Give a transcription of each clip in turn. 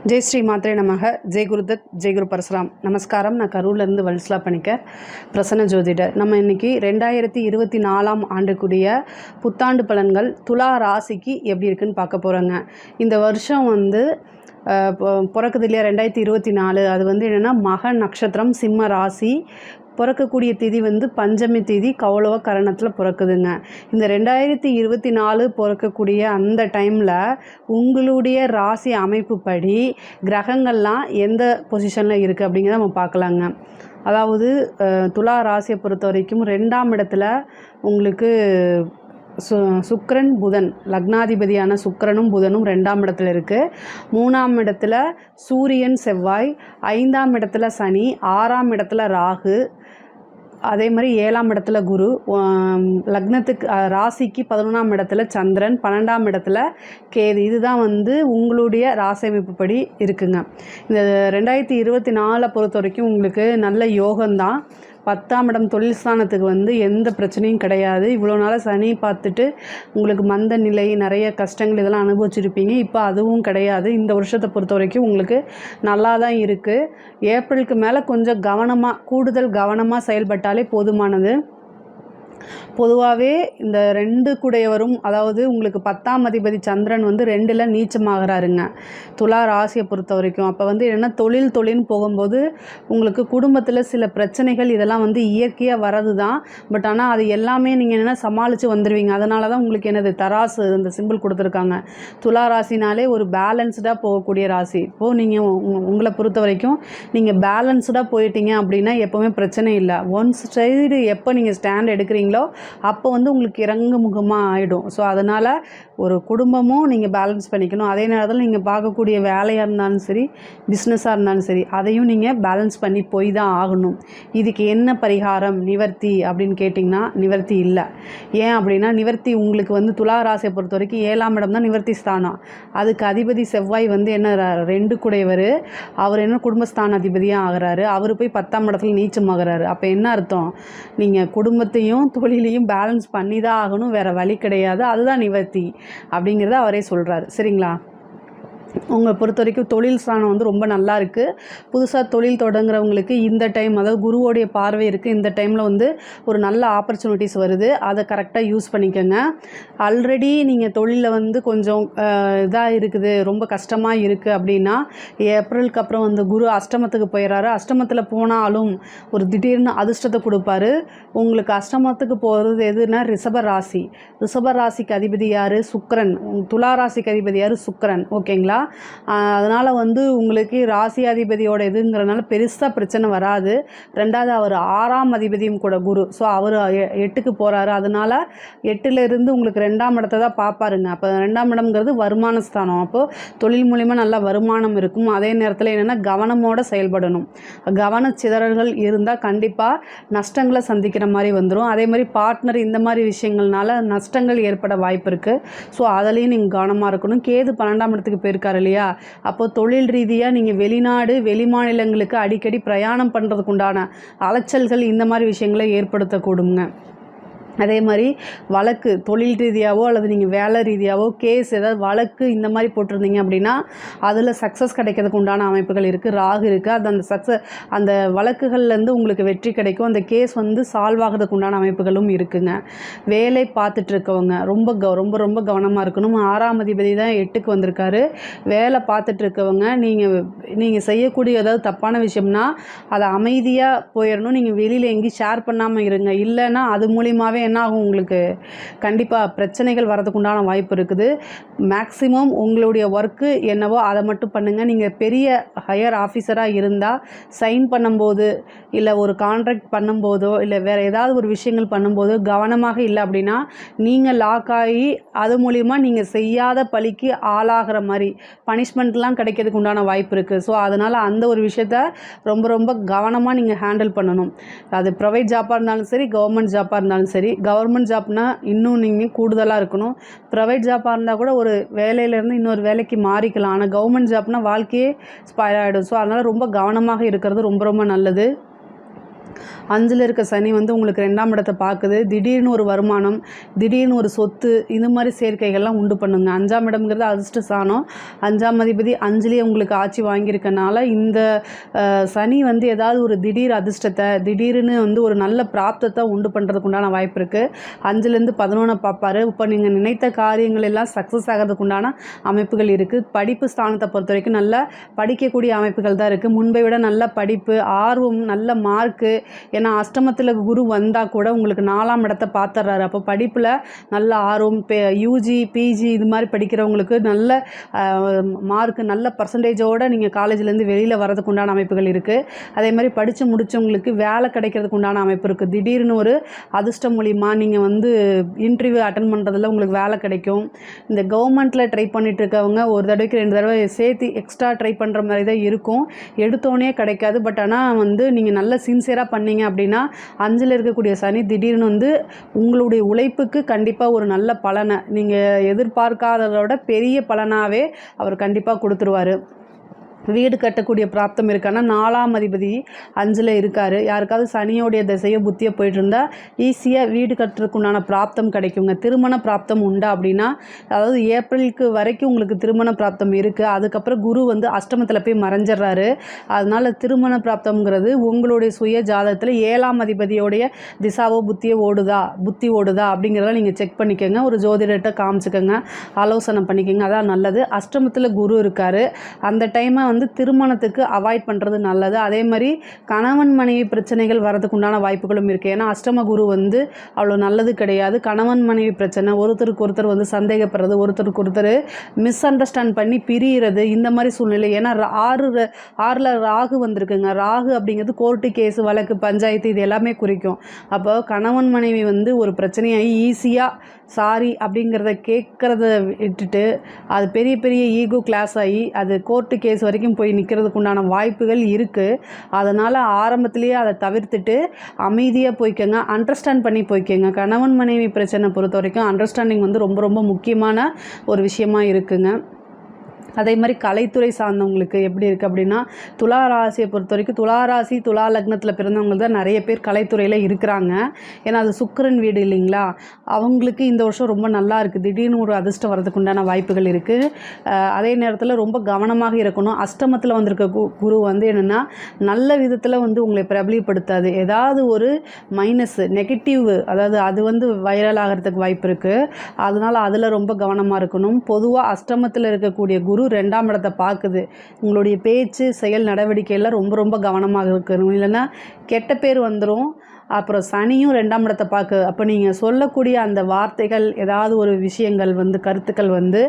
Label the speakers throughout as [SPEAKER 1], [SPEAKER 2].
[SPEAKER 1] ஜெய் ஸ்ரீ மாத்ரே நமக. ஜெய் குருதத், ஜெய் குரு பரசுராம். நமஸ்காரம். நான் கரூர்லேருந்து வல்சலா பணிக்கர், பிரசன்ன ஜோதிடர். நம்ம இன்றைக்கி 2024ஆம் ஆண்டுக்குரிய புத்தாண்டு பலன்கள் துலா ராசிக்கு எப்படி இருக்குன்னு பார்க்க போகிறோங்க. இந்த வருஷம் பிறக்குது இல்லையா, 2024. அது என்னென்னா மக நட்சத்திரம், சிம்ம ராசி. பிறக்கக்கூடிய திதி பஞ்சமி திதி, கௌளவ கரணத்தில் பிறக்குதுங்க. இந்த 2024 பிறக்கக்கூடிய அந்த டைமில் உங்களுடைய ராசி அமைப்பு படி கிரகங்கள்லாம் எந்த பொசிஷனில் இருக்குது அப்படிங்கிறத நம்ம பார்க்கலாங்க. அதாவது துலா ராசியை பொறுத்த வரைக்கும் 2ஆம் இடத்துல உங்களுக்கு சுக்கிரன் புதன், லக்னாதிபதியான சுக்கிரனும் புதனும் 2ஆம் இடத்துல இருக்குது. 3ஆம் இடத்துல சூரியன் செவ்வாய், 5ஆம் இடத்துல சனி, 6ஆம் இடத்துல ராகு, அதே மாதிரி 7ஆம் இடத்துல குரு, லக்னத்துக்கு ராசிக்கு 11ஆம் இடத்துல சந்திரன், 12ஆம் இடத்துல கேது. இதுதான் உங்களுடைய ராசி அமைப்பு படி இருக்குங்க. இந்த 2024 பொறுத்த வரைக்கும் உங்களுக்கு நல்ல யோகம்தான். 10ஆம் இடம் தொழில் ஸ்தானத்துக்கு எந்த பிரச்சனையும் கிடையாது. இவ்வளோ நாளாக சனி பார்த்துட்டு உங்களுக்கு மந்த நிலை, நிறைய கஷ்டங்கள் இதெல்லாம் அனுபவிச்சிருப்பீங்க. இப்போ அதுவும் கிடையாது. இந்த வருஷத்தை பொறுத்த வரைக்கும் உங்களுக்கு நல்லா தான் இருக்குது. ஏப்ரலுக்கு மேலே கொஞ்சம் கூடுதல் கவனமாக செயல்பட்டாலே போதுமானது. பொதுவாகவே இந்த 2 கூடையவரும், அதாவது உங்களுக்கு 10ஆம் அதிபதி சந்திரன் 2ல் நீச்சமாகறாருங்க துலா ராசியை பொறுத்த வரைக்கும். அப்போ என்னென்னா தொழில்னு போகும்போது உங்களுக்கு குடும்பத்தில் சில பிரச்சனைகள் இதெல்லாம் இயற்கையாக வர்றது தான். பட் ஆனால் அது எல்லாமே நீங்கள் என்னென்னா சமாளித்து வந்துடுவீங்க. அதனால தான் உங்களுக்கு என்னது தராசு இந்த சிம்பிள் கொடுத்துருக்காங்க. துலா ராசினாலே ஒரு பேலன்ஸ்டாக போகக்கூடிய ராசி. இப்போது நீங்கள் உங்களை பொறுத்த வரைக்கும் நீங்கள் பேலன்ஸ்டாக போயிட்டீங்க அப்படின்னா எப்போவுமே பிரச்சனை இல்லை. ஒன் சைடு எப்போ நீங்கள் ஸ்டாண்ட் எடுக்கிறீங்களோ அப்போ உங்களுக்கு இறங்கு முகமாக ஆகிடும். ஸோ அதனால் ஒரு குடும்பமும் நீங்கள் பேலன்ஸ் பண்ணிக்கணும். அதே நேரத்தில் நீங்கள் பார்க்கக்கூடிய வேலையாக இருந்தாலும் சரி, பிஸ்னஸாக இருந்தாலும் சரி, அதையும் நீங்கள் பேலன்ஸ் பண்ணி போய் தான் ஆகணும். இதுக்கு என்ன பரிகாரம், நிவர்த்தி அப்படின்னு கேட்டிங்கன்னா நிவர்த்தி இல்லை. ஏன் அப்படின்னா நிவர்த்தி உங்களுக்கு துலா ராசியை பொறுத்த வரைக்கும் 7ஆம் இடம் தான் நிவர்த்தி ஸ்தானம். அதுக்கு அதிபதி செவ்வாய் என்ன 2 கூடையவர், அவர் என்ன குடும்பஸ்தான அதிபதியாக ஆகிறாரு. அவர் போய் 10ஆம் இடத்துல நீச்சமாகறாரு. அப்போ என்ன அர்த்தம், நீங்கள் குடும்பத்தையும் தொழிலையும் பேலன்ஸ் பண்ணி தான் ஆகணும், வேறு வழி கிடையாது. அதுதான் நிவர்த்தி அப்படிங்கிறத அவரே சொல்கிறாரு. சரிங்களா? உங்களை பொறுத்த வரைக்கும் தொழில் ஸ்தானம் ரொம்ப நல்லா இருக்குது. புதுசாக தொழில் தொடங்குறவங்களுக்கு இந்த டைம், அதாவது குருவோடைய பார்வை இருக்குது. இந்த டைமில் ஒரு நல்ல ஆப்பர்ச்சுனிட்டிஸ் வருது. அதை கரெக்டாக யூஸ் பண்ணிக்கோங்க. ஆல்ரெடி நீங்கள் தொழிலில் கொஞ்சம் இதாக இருக்குது, ரொம்ப கஷ்டமாக இருக்குது அப்படின்னா ஏப்ரலுக்கு அப்புறம் குரு அஷ்டமத்துக்கு போயிடறாரு. அஷ்டமத்தில் போனாலும் ஒரு திடீர்னு அதிர்ஷ்டத்தை கொடுப்பாரு. உங்களுக்கு அஷ்டமத்துக்கு போகிறது எதுனா ரிஷப ராசி. ரிஷப ராசிக்கு அதிபதி யார்? சுக்கிரன். துலா ராசிக்கு அதிபதி யார்? சுக்கிரன். ஓகேங்களா? அதனால் உங்களுக்கு ராசி அதிபதியோட இதுங்கிறனால பெருசாக பிரச்சனை வராது. 2வது அவர் 6ஆம் அதிபதியும் கூட குரு. ஸோ அவர் 8க்கு போகிறாரு. அதனால் 8லேருந்து உங்களுக்கு 2ஆம் இடத்தை தான் பார்ப்பாருங்க. அப்போ 2ஆம் இடம்ங்கிறது வருமான ஸ்தானம். அப்போது தொழில் மூலிமா நல்ல வருமானம் இருக்கும். அதே நேரத்தில் என்னென்னா கவனமோடு செயல்படணும். கவன சிதறல்கள் இருந்தால் கண்டிப்பாக நஷ்டங்களை சந்திக்கிற மாதிரி வந்துடும். அதே மாதிரி பார்ட்னர் இந்த மாதிரி விஷயங்கள்னால நஷ்டங்கள் ஏற்பட வாய்ப்பு இருக்குது. ஸோ அதுலேயும் நீங்கள் கவனமாக இருக்கணும். கேது 12ஆம் இடத்துக்கு போயிருக்காரு இல்லையா? அப்போ தொழில் ரீதியாக நீங்கள் வெளிநாடு, வெளிமாநிலங்களுக்கு அடிக்கடி பிரயாணம் பண்ணுறதுக்கு உண்டான அலைச்சல்கள் இந்த மாதிரி விஷயங்களை ஏற்படுத்தக்கூடுங்க. அதே மாதிரி வழக்கு, தொழில் ரீதியாகவோ அல்லது நீங்கள் வேலை ரீதியாகவோ கேஸ் ஏதாவது வழக்கு இந்த மாதிரி போட்டிருந்தீங்க அப்படின்னா அதில் சக்ஸஸ் கிடைக்கிறதுக்கு உண்டான அமைப்புகள் இருக்குது. ராகு இருக்குது. அது அந்த வழக்குகள்லேருந்து உங்களுக்கு வெற்றி கிடைக்கும். அந்த கேஸ் சால்வ் ஆகிறதுக்கு உண்டான அமைப்புகளும் இருக்குங்க. வேலை பார்த்துட்ருக்கவங்க ரொம்ப ரொம்ப ரொம்ப கவனமாக இருக்கணும். 6ஆம் அதிபதி தான் 8க்கு வந்திருக்காரு. வேலை பார்த்துட்ருக்கவங்க நீங்கள் செய்யக்கூடிய ஏதாவது தப்பான விஷயம்னா அதை அமைதியாக போயிடணும். நீங்கள் வெளியில் எங்கேயும் ஷேர் பண்ணாமல் இருங்க. இல்லைன்னா அது மூலியமாகவே என்ன ஆகும், உங்களுக்கு கண்டிப்பாக பிரச்சனைகள் வரதுக்கு உண்டான வாய்ப்பு இருக்குது. மேக்ஸிமம் உங்களுடைய ஒர்க்கு என்னவோ அதை மட்டும் பண்ணுங்கள். நீங்கள் பெரிய ஹையர் ஆஃபீஸராக இருந்தால் சைன் பண்ணும்போது, இல்லை ஒரு கான்ட்ராக்ட் பண்ணும்போதோ, இல்லை வேறு ஏதாவது ஒரு விஷயங்கள் பண்ணும்போது கவனமாக இல்லை அப்படின்னா நீங்கள் லாக் ஆகி அது மூலிமா நீங்கள் செய்யாத பழிக்கு ஆளாகிற மாதிரி பனிஷ்மெண்ட்லாம் கிடைக்கிறதுக்கு உண்டான வாய்ப்பு இருக்குது. ஸோ அதனால் அந்த ஒரு விஷயத்த ரொம்ப ரொம்ப கவனமாக நீங்கள் ஹேண்டில் பண்ணணும். அது ப்ரைவேட் ஜாப்பாக இருந்தாலும் சரி, கவர்மெண்ட் ஜாப்பாக இருந்தாலும் சரி. கவர்மெண்ட் ஜாப்னால் இன்னும் நீங்கள் கூடுதலாக இருக்கணும். ப்ரைவேட் ஜாப்பாக இருந்தால் கூட ஒரு வேலையிலேருந்து இன்னொரு வேலைக்கு மாறிக்கலாம். ஆனால் கவர்மெண்ட் ஜாப்னால் வாழ்க்கையே ஸ்பாயில் ஆகிடும். ஸோ அதனால் ரொம்ப கவனமாக இருக்கிறது ரொம்ப ரொம்ப நல்லது. 5ல் இருக்க சனி வந்து உங்களுக்கு 2ஆம் இடத்தை பார்க்குது. திடீர்னு ஒரு வருமானம், திடீர்னு ஒரு சொத்து, இந்த மாதிரி சேர்க்கைகள்லாம் உண்டு பண்ணுங்க. 5ஆம் இடம்ங்கிறது அதிர்ஷ்ட ஸ்தானம். 5ஆம் அதிபதி 5லேயே உங்களுக்கு ஆட்சி வாங்கியிருக்கனால இந்த சனி வந்து ஏதாவது ஒரு திடீர் அதிர்ஷ்டத்தை, திடீர்னு வந்து ஒரு நல்ல பிராப்தத்தை உண்டு பண்ணுறதுக்கு உண்டான வாய்ப்பு இருக்குது. 5லேருந்து 11 பார்ப்பார். இப்போ நீங்கள் நினைத்த காரியங்கள் எல்லாம் சக்ஸஸ் ஆகிறதுக்கு உண்டான அமைப்புகள் இருக்குது. படிப்பு ஸ்தானத்தை பொறுத்த வரைக்கும் நல்லா படிக்கக்கூடிய அமைப்புகள் தான் இருக்குது. முன்பை விட நல்ல படிப்பு, ஆர்வம், நல்ல மார்க்கு. ஏன்னா அஷ்டமத்தில் குரு வந்தால் கூட உங்களுக்கு 4ஆம் இடத்தை பார்த்துட்றாரு. அப்போ படிப்பில் நல்ல ஆர்வம், யூஜி பிஜி இது மாதிரி படிக்கிறவங்களுக்கு நல்ல மார்க்கு, நல்ல பர்சன்டேஜோடு நீங்கள் காலேஜ்லேருந்து வெளியில் வரதுக்கு உண்டான அமைப்புகள் இருக்குது. அதே மாதிரி படித்து முடித்தவங்களுக்கு வேலை கிடைக்கிறதுக்கு உண்டான அமைப்பு இருக்குது. திடீர்னு ஒரு அதிர்ஷ்டம் மூலிமா நீங்கள் வந்து இன்டர்வியூ அட்டன் பண்ணுறதுல உங்களுக்கு வேலை கிடைக்கும். இந்த கவர்மெண்ட்டில் ட்ரை பண்ணிட்டு இருக்கவங்க ஒரு தடவைக்கு 2 தடவை சேர்த்து எக்ஸ்ட்ரா ட்ரை பண்ணுற மாதிரி தான் இருக்கும். எடுத்தோடனே கிடைக்காது. பட் ஆனால் வந்து நீங்கள் நல்ல சின்சியராக பண்ணீங்க அப்படின்னா 5ல் இருக்கக்கூடிய சனி திடீர்னு வந்து உங்களுடைய உழைப்புக்கு கண்டிப்பாக ஒரு நல்ல பலனை, நீங்கள் எதிர்பார்க்காததோட பெரிய பலனாகவே அவர் கண்டிப்பாக கொடுத்துருவார். வீடு கட்டக்கூடிய பிராப்தம் இருக்கான்னா 4ஆம் அதிபதி 5ல் இருக்கார். யாருக்காவது சனியோடைய திசையோ புத்தியோ போயிட்டு இருந்தால் ஈஸியாக வீடு கட்டுறதுக்கு உண்டான பிராப்தம் கிடைக்குங்க. திருமண பிராப்தம் உண்டா அப்படின்னா, அதாவது ஏப்ரலுக்கு வரைக்கும் உங்களுக்கு திருமண பிராப்தம் இருக்குது. அதுக்கப்புறம் குரு வந்து அஷ்டமத்தில் போய் மறைஞ்சிட்றாரு. அதனால் திருமண பிராப்தம்ங்கிறது உங்களுடைய சுய ஜாதகத்தில் 7ஆம் அதிபதியோடைய திசாவோ புத்தி ஓடுதா அப்படிங்கிறத நீங்கள் செக் பண்ணிக்கோங்க. ஒரு ஜோதிடர்கிட்ட காமிச்சுக்கோங்க, ஆலோசனை பண்ணிக்கோங்க. அதான் நல்லது. அஷ்டமத்தில் குரு இருக்கார். அந்த டைமை வந்து திருமணத்துக்கு அவாய்ட் பண்ணுறது நல்லது. அதே மாதிரி கணவன் மனைவி பிரச்சனைகள் வரதுக்கு உண்டான வாய்ப்புகளும் இருக்குது. ஏன்னா அஷ்டம குரு வந்து அவ்வளோ நல்லது கிடையாது. கணவன் மனைவி பிரச்சனை, ஒருத்தருக்கு ஒருத்தர் வந்து சந்தேகப்படுறது, ஒருத்தருக்கு ஒருத்தர் மிஸ் அண்டர்ஸ்டாண்ட் பண்ணி பிரிகிறது, இந்த மாதிரி சூழ்நிலை. ஏன்னா 6ல் ராகு வந்திருக்குங்க. ராகு அப்படிங்கிறது கோர்ட்டு கேஸு, வழக்கு, பஞ்சாயத்து இது எல்லாமே குறிக்கும். அப்போ கணவன் மனைவி வந்து ஒரு பிரச்சனையாகி ஈஸியாக சாரி அப்படிங்கிறத கேட்குறத விட்டுட்டு அது பெரிய பெரிய ஈகோ கிளாஸ் ஆகி அது கோர்ட்டு கேஸ் வரைக்கும் போய் நிற்கிறதுக்கு உண்டான வாய்ப்புகள் இருக்குது. அதனால் ஆரம்பத்திலேயே அதை தவிர்த்துட்டு அமைதியாக போய்க்கோங்க, அண்டர்ஸ்டாண்ட் பண்ணி போய்க்கோங்க. கணவன் மனைவி பிரச்சனை பொறுத்த வரைக்கும் அண்டர்ஸ்டாண்டிங் வந்து ரொம்ப ரொம்ப முக்கியமான ஒரு விஷயமா இருக்குங்க. அதே மாதிரி கலைத்துறை சார்ந்தவங்களுக்கு எப்படி இருக்குது அப்படின்னா, துலா ராசியை பொறுத்த வரைக்கும் துலா ராசி துலா லக்னத்தில் பிறந்தவங்க தான் நிறைய பேர் கலைத்துறையில் இருக்கிறாங்க. ஏன்னா அது சுக்கிரன் வீடு இல்லைங்களா. அவங்களுக்கு இந்த வருஷம் ரொம்ப நல்லா இருக்குது. திடீர்னு ஒரு அதிர்ஷ்டம் வரதுக்கு உண்டான வாய்ப்புகள் இருக்குது. அதே நேரத்தில் ரொம்ப கவனமாக இருக்கணும். அஷ்டமத்தில் வந்திருக்க குரு வந்து என்னென்னா நல்ல விதத்தில் வந்து உங்களை பிரபலியப்படுத்தாது. ஏதாவது ஒரு மைனஸ் நெகட்டிவ், அதாவது அது வந்து வைரல் ஆகிறதுக்கு வாய்ப்பு இருக்குது. அதனால் அதில் ரொம்ப கவனமாக இருக்கணும். பொதுவாக அஷ்டமத்தில் இருக்கக்கூடிய குரு 2ஆம் இடத்தை பார்க்குது. உங்களுடைய பேச்சு செயல் நடவடிக்கையில் ரொம்ப ரொம்ப கவனமாக இருக்கணும். இல்லைன்னா கெட்ட பேர் வந்துடும். அப்புறம் சனியும் 2ஆம் இடத்தை பார்க்குது. அப்போ நீங்கள் சொல்லக்கூடிய அந்த வார்த்தைகள், ஏதாவது ஒரு விஷயங்கள் வந்து கருத்துக்கள் வந்து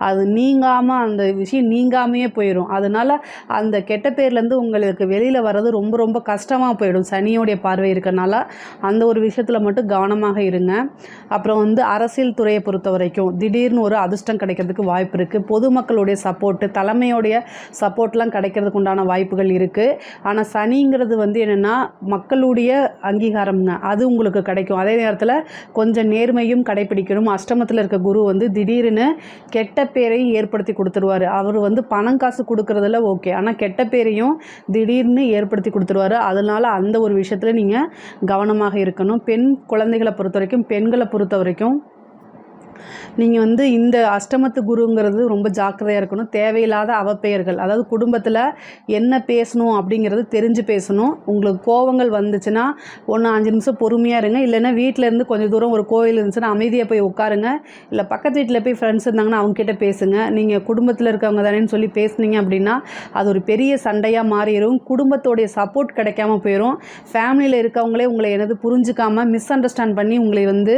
[SPEAKER 1] அது நீங்காமல், அந்த விஷயம் நீங்காமையே போயிடும். அதனால் அந்த கெட்ட பேர்லேருந்து உங்களுக்கு வெளியில் வர்றது ரொம்ப ரொம்ப கஷ்டமாக போயிடும். சனியோடைய பார்வை இருக்கனால அந்த ஒரு விஷயத்தில் மட்டும் கவனமாக இருங்க. அப்புறம் வந்து அரசியல் துறையை பொறுத்த வரைக்கும் திடீர்னு ஒரு அதிர்ஷ்டம் கிடைக்கிறதுக்கு வாய்ப்பு இருக்குது. பொதுமக்களுடைய சப்போர்ட்டு, தலைமையோடைய சப்போர்ட்லாம் கிடைக்கிறதுக்கு உண்டான வாய்ப்புகள் இருக்குது. ஆனால் சனிங்கிறது வந்து என்னென்னா மக்களுடைய அங்கீகாரம்ங்க, அது உங்களுக்கு கிடைக்கும். அதே நேரத்தில் கொஞ்சம் நேர்மையும் கடைபிடிக்கணும். அஷ்டமத்தில் இருக்க குரு வந்து திடீர்னு கெட்ட பேரையும் ஏற்படுத்தி கொடுத்துருவார். அவர் வந்து பணம் காசு கொடுக்குறதுல ஓகே, ஆனால் கெட்ட பேரையும் திடீர்னு ஏற்படுத்தி கொடுத்துருவார். அதனால் அந்த ஒரு விஷயத்தில் நீங்கள் கவனமாக இருக்கணும். பெண் குழந்தைகளை பொறுத்த வரைக்கும், பெண்களை பொறுத்த வரைக்கும் நீங்கள் வந்து இந்த அஷ்டமத்து குருங்கிறது ரொம்ப ஜாக்கிரதையாக இருக்கணும். தேவையில்லாத அவப்பெயர்கள், அதாவது குடும்பத்தில் என்ன பேசணும் அப்படிங்கிறது தெரிஞ்சு பேசணும். உங்களுக்கு கோவங்கள் வந்துச்சுன்னா 5 நிமிஷம் பொறுமையாக இருங்க. இல்லைன்னா வீட்டிலேருந்து கொஞ்சம் தூரம் ஒரு கோவில் இருந்துச்சுன்னா அமைதியாக போய் உட்காருங்க. இல்லை பக்கத்து வீட்டில் போய் ஃப்ரெண்ட்ஸ் இருந்தாங்கன்னா அவங்ககிட்ட பேசுங்க. நீங்கள் குடும்பத்தில் இருக்கவங்க தானேன்னு சொல்லி பேசுனீங்க அப்படின்னா அது ஒரு பெரிய சண்டையாக மாறிடும். குடும்பத்தோடைய சப்போர்ட் கிடைக்காம போயிடும். ஃபேமிலியில் இருக்கவங்களே உங்களை என்னது புரிஞ்சுக்காமல் மிஸ் அண்டர்ஸ்டாண்ட் பண்ணி உங்களை வந்து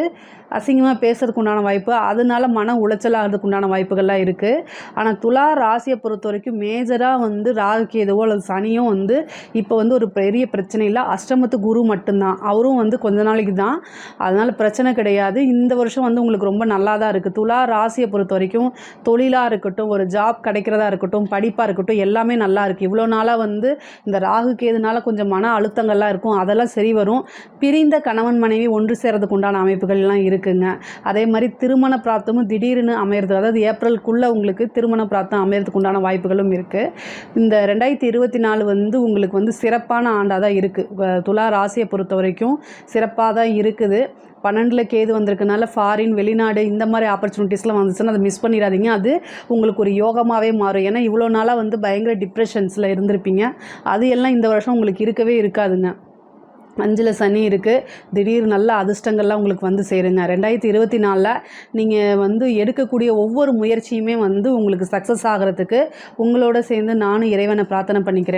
[SPEAKER 1] அசிங்கமாக பேசுறதுக்கு உண்டான வாய்ப்பு, அதனால மன உளைச்சலாகிறதுக்கு உண்டான வாய்ப்புகள்லாம் இருக்குது. ஆனால் துலா ராசியை பொறுத்த வரைக்கும் மேஜராக வந்து ராகு கேதுவோ அல்லது சனியோ வந்து இப்போ வந்து ஒரு பெரிய பிரச்சனை இல்லை. அஷ்டமத்து குரு மட்டும்தான், அவரும் வந்து கொஞ்ச நாளைக்கு தான், அதனால் பிரச்சனை கிடையாது. இந்த வருஷம் வந்து உங்களுக்கு ரொம்ப நல்லா தான் இருக்குது. துலா ராசியை பொறுத்த வரைக்கும் தொழிலாக இருக்கட்டும், ஒரு ஜாப் கிடைக்கிறதா இருக்கட்டும், படிப்பாக இருக்கட்டும், எல்லாமே நல்லா இருக்குது. இவ்வளோ நாளாக வந்து இந்த ராகு கேதுனால கொஞ்சம் மன அழுத்தங்கள்லாம் இருக்கும், அதெல்லாம் சரி வரும். பிரிந்த கணவன் மனைவி ஒன்று சேர்றதுக்கு உண்டான அமைப்புகள்லாம் இருக்குது. இருக்குங்க. அதே மாதிரி திருமண பிராப்தமும் திடீர்னு அமையிறது, அதாவது ஏப்ரலுக்குள்ளே உங்களுக்கு திருமண பிராப்தம் அமையறதுக்கு உண்டான வாய்ப்புகளும் இருக்குது. இந்த 2024 வந்து உங்களுக்கு வந்து சிறப்பான ஆண்டாக தான் இருக்குது. துலா ராசியை பொறுத்த வரைக்கும் சிறப்பாக தான் இருக்குது. 12ல் கேது வந்திருக்கனால ஃபாரின், வெளிநாடு இந்த மாதிரி ஆப்பர்ச்சுனிட்டிஸ்லாம் வந்துச்சுன்னா அதை மிஸ் பண்ணிடாதீங்க. அது உங்களுக்கு ஒரு யோகமாகவே மாறும். ஏன்னா இவ்வளோ நாளாக வந்து பயங்கர டிப்ரெஷன்ஸில் இருந்திருப்பீங்க. அது எல்லாம் இந்த வருஷம் உங்களுக்கு இருக்கவே இருக்காதுங்க. 5ல் சனி இருக்குது. திடீர் நல்ல அதிர்ஷ்டங்கள்லாம் உங்களுக்கு வந்து சேருங்க. 2024 நீங்கள் வந்து எடுக்கக்கூடிய ஒவ்வொரு முயற்சியுமே வந்து உங்களுக்கு சக்ஸஸ் ஆகிறதுக்கு உங்களோட சேர்ந்து நானும் இறைவனை பிரார்த்தனை பண்ணிக்கிறேன்.